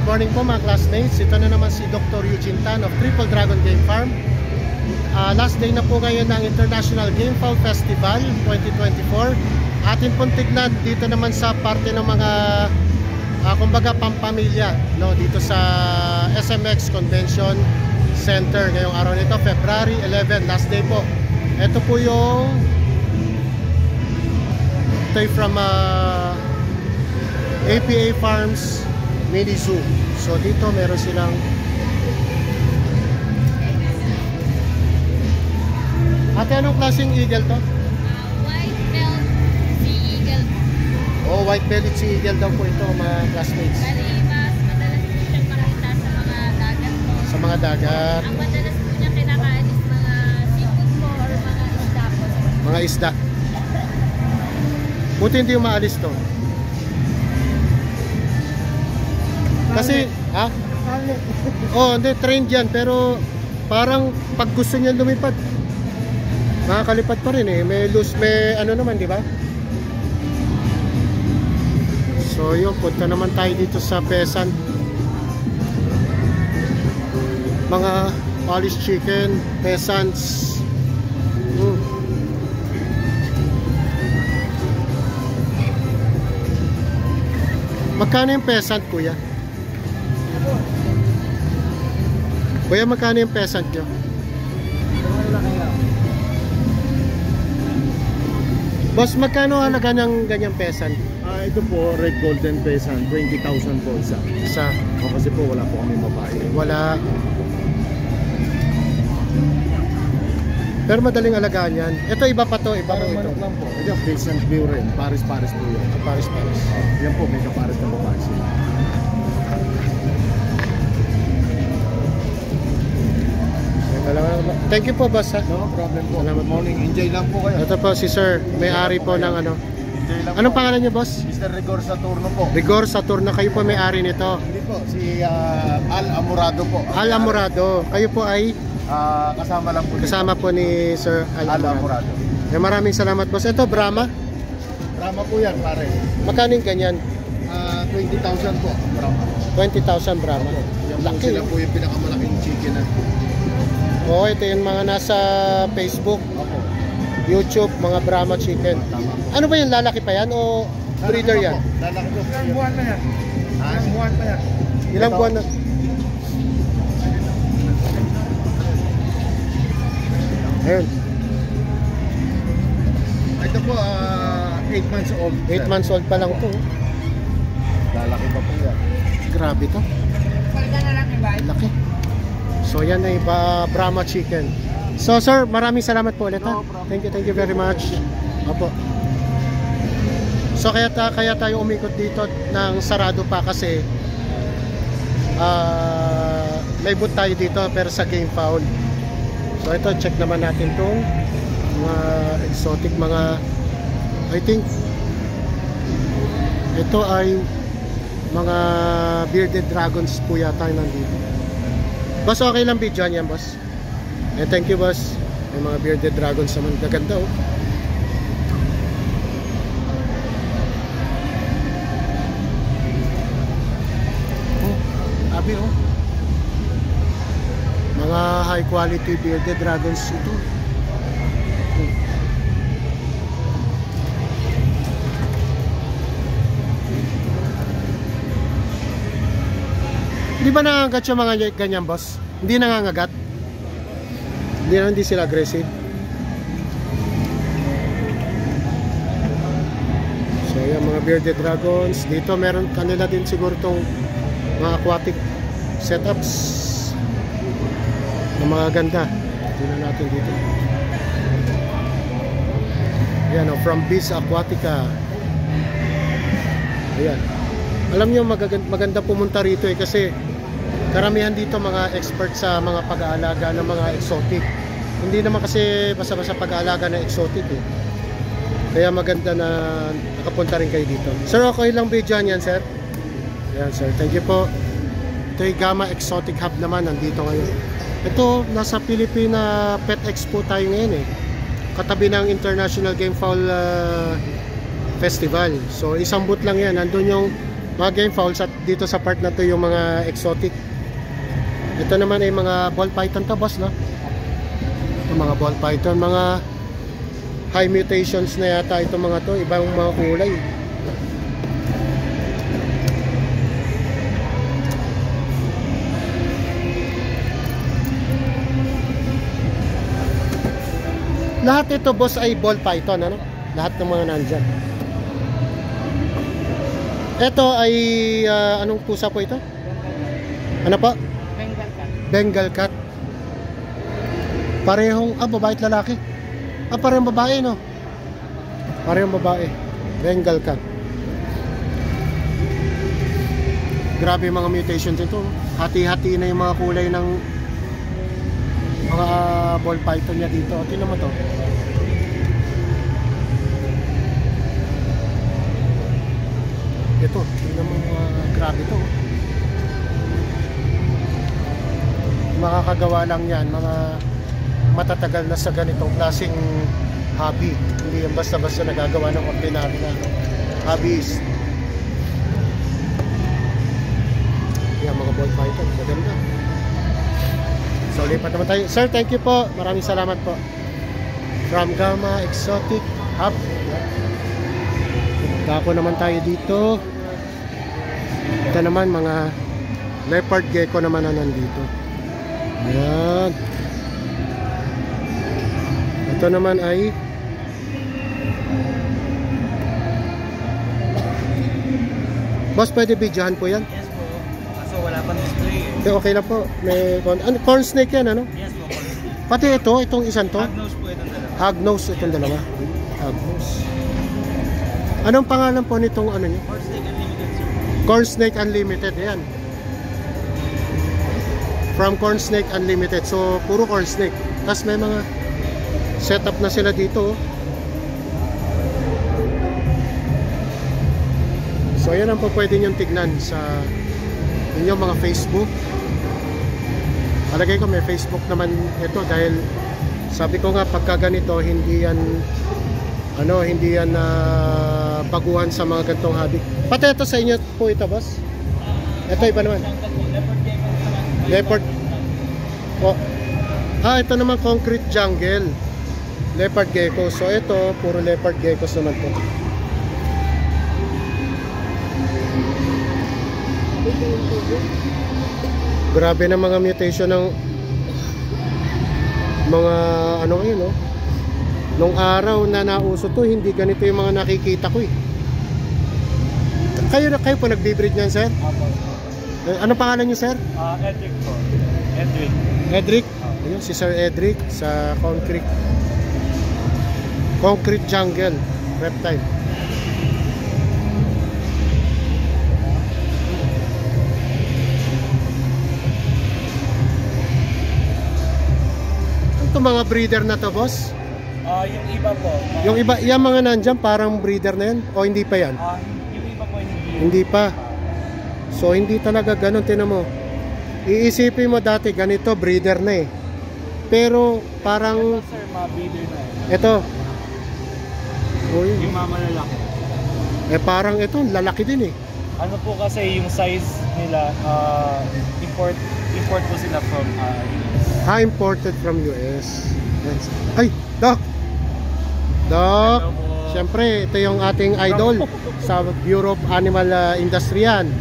morning po mga classmates. Ito na naman si Dr. Eugene Tan of Triple Dragon Game Farm. Last day na po ngayon ng International Game Fall Festival 2024. Atin pong tignan dito naman sa parte ng mga kumbaga pampamilya, no, dito sa SMX Convention Center ngayong araw nito, February 11, last day po. Ito po yung from APA Farms Mini Zoo. So dito meron silang ate, anong klaseng eagle to? White belt sea eagle. Oh, white bellied sea eagle daw po ito mga classmates. Bali, mas madalas po siyang makita sa mga dagat po. Sa mga dagat. Ang madalas po niya kinakain is mga seafood po or mga isda po. Mga isda. Buti hindi yung maalis to. Kasi, ha? Oh, hindi, trained yan. Pero, parang pag gusto niyan lumipad, makakalipad pa rin eh. May loose, may ano naman, di ba? So, yun, punta naman tayo dito sa Pheasant. Mga polished chicken, pheasants. Magkano yung pheasant, kuya? Kuya, magkano yung pheasant nyo? Boss, magkano halaga ng ganyang pheasant? Ito po, red golden pheasant, 20,000 po isa. Isa. O kasi po wala po kami babae. Wala. Pero madaling alagaan yan. Ito iba pa to, iba pa Parang ito. manok lang po. Ito, pheasant view rin. Paris-paris po yan. Paris-paris. Yan po, may kaparis na babae sila. Thank you po, boss, ha? No problem po. Salamat. Good morning. Enjoy lang po kayo. Ito po si sir, may-ari po ng ano. Enjoy lang Anong po. pangalan niyo, boss? Mr. Rigor Saturno po. Rigor Saturno, kayo po may-ari nito. Hindi po, si Al Amorado po. Al Amorado, kayo po ay Kasama lang po dito. kasama po ni Sir Al Al Amorado. Amorado. Maraming salamat, boss. Ito, Brahma. Drama po yan, pare. Magkano yung ganyan? 20,000 po. Drama. 20,000 Brahma. Yan po Laki. sila po yung pinakamalaking chicken na. Oo, ito yung mga nasa Facebook, Opo. YouTube, mga Brahma chicken. Tama. Ano ba yan? Lalaki pa yan o breeder yan? Lalaki po. Ilang buwan na yan? Ilang buwan na yan? Ilang buwan na? Ayun, Ito po, 8 months old. 8 months old pa lang to. Lalaki pa po yan. Grabe to. Laki. So yan ay Brahma chicken. So sir, maraming salamat po ulit, ha? No problem. Thank you very much. Opo. So kaya tayo umikot dito ng sarado pa kasi may boot tayo dito pero sa game foul. So ito, check naman natin tong mga exotic, mga I think ito ay mga bearded dragons po yata nandito. Boss, okay lang video yan, boss? Thank you, boss. May mga bearded dragons naman. Gaganda, oh. Abi, oh. Mga high quality bearded dragons ito. Di ba nangangagat yung mga ganyan, boss? Hindi nangangagat? Hindi sila aggressive. So yan, mga bearded dragons. Dito meron kanila din siguro itong mga aquatic setups na mga ganda. Tingnan natin dito. Ayan, oh, from Beast Aquatica. Ayan. Alam nyo, maganda pumunta rito eh, kasi karamihan dito mga expert sa mga pag-aalaga ng mga exotic. Hindi naman kasi basta-basta pag-aalaga ng exotic eh. Kaya maganda na nakapunta rin kayo dito. Sir, okay lang video yan, sir? Ayan, sir. Thank you po. Ito yung Gamma Exotic Hub naman, nandito ngayon. Ito, nasa Pilipina Pet Expo tayo ngayon eh. Katabi ng International Game Fowl Festival. So, isang booth lang yan. Nandun yung Mga game fowls at dito sa part na to yung mga exotic. Ito naman ay mga ball python to, boss, no? Ito mga ball python, mga high mutations na yata ito mga to, ibang mga kulay. Lahat ito, boss, ay ball python, ano? Lahat ng mga nandyan. Ito ay anong pusa po ito? Ano po? Bengal cat. Bengal cat. Parehong babae at lalaki. Parehong babae, no? Parehong babae. Bengal cat. Grabe yung mga mutations ito. Hati-hati na yung mga kulay ng mga ball python niya dito. Tingnan mo to. Ito, tingnan mo grabe to. Makakagawa lang yan mga matatagal na sa ganitong klaseng hobby. Hindi yung basta-basta nagagawa ng ordinary na hobbies. Yan mga ball python, maganda. So lipat naman tayo. Sir, thank you po. Maraming salamat po. From Gamma Exotic Hub. Dako naman tayo dito. Ito naman mga leopard gecko naman na nandito. Ayan. Ito naman ay boss, pwede videohan po yan? Yes po. Kaso wala pang display. Okay lang po. May corn snake yan, ano? Yes po. Pati ito, itong isang to. Hognose po itong dalawa. Hognose, itong dalawa. Hognose. Anong pangalan po nitong ano nyo? Horse Snake Unlimited, sir. Corn Snake Unlimited, ayan. From Corn Snake Unlimited. So, puro corn snake. Tapos may mga setup na sila dito. So, ayan ang po pwede nyo tignan sa inyong mga Facebook. Palagay ko may Facebook naman ito dahil sabi ko nga pagka ganito hindi yan baguhan sa mga gantong hobby. Pati ito sa inyo po ito, boss? Ito iba naman. Leopard. Oh. Ito naman concrete jungle. Leopard gecko. So ito puro leopard geckos naman po. Grabe na mga mutation ng mga ano ngayon, no? Nung araw na nauso to, hindi ganito yung mga nakikita ko eh. Kayo po nagbibreed niyan, sir? Apo. Ano pangalan niyo, sir? Edric po. Edric. Edric? Ayun, si Sir Edric sa Concrete Jungle Reptile. Ito mga breeder na to, boss? Yung iba po. Yung iba, yung mga nandyan parang breeder na yan? O hindi pa yan? Yung iba po Hindi pa. So hindi talaga ganun, tinan mo. Iisipin mo dati ganito, breeder na eh. Pero parang sir, mga breeder na ito. Uy, Yung mga malalaki. parang ito, lalaki din eh. Ano po kasi yung size nila, import po sila from Imported from US. Ay, Doc! Doc! Hello po. Siyempre, ito yung ating idol sa Bureau of Animal Industry yan.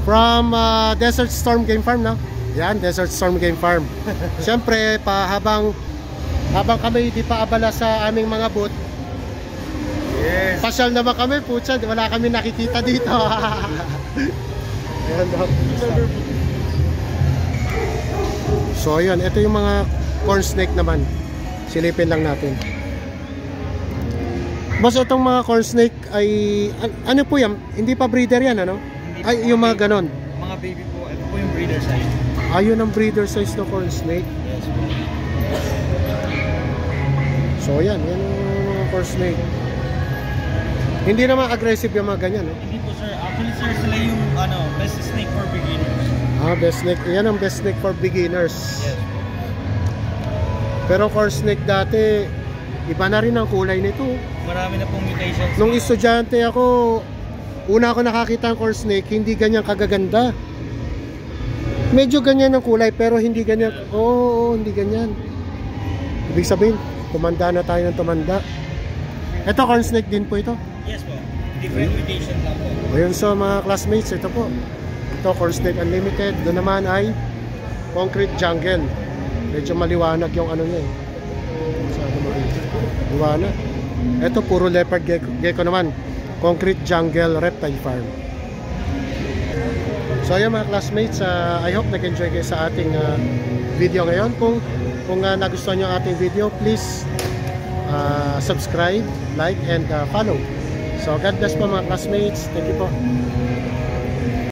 From Desert Storm Game Farm, no? Yan, Desert Storm Game Farm. Siyempre, habang kami di pa abala sa aming mga booth, Yes. pasyal naman kami, putsa, wala kami nakikita dito. Ayan, Doc. So, ayun, ito yung mga corn snake naman. Silipin lang natin. Boss, itong mga corn snake ay ano po yan? Hindi pa breeder yan, ano? Hindi Ay, po, yung mga ganon. Mga baby po, ito po yung breeder size. Ayun ang breeder size ng corn snake. Yes po. So, yan yung mga corn snake. Hindi naman aggressive yung mga ganyan, no? Hindi po sir, actually sir, sila yung best snake for beginners. Best snake. Yan ang best snake for beginners. Yes. Pero corn snake dati, iba na rin ang kulay nito. Marami na pong mutations. Nung estudyante ako, Una ako nakakita ng corn snake, hindi ganyan kagaganda. Medyo ganyan ang kulay pero hindi ganyan. Oo, hindi ganyan. Ibig sabihin, tumanda na tayo ng tumanda. Ito corn snake din po ito. Yes po. Different mutation lang po. Ayun, so mga classmates, ito po. Ito corn snake unlimited. Doon naman ay concrete jungle. Medyo maliwanag yung ano niya eh. Masyado makita. Liwanag. Ito puro leopard gecko naman. Concrete jungle reptile farm. So ayan mga classmates, I hope nag-enjoy kayo sa ating video ngayon. Kung nagustuhan nyo ang ating video, please subscribe, like, and follow. So God bless po mga classmates. Thank you po.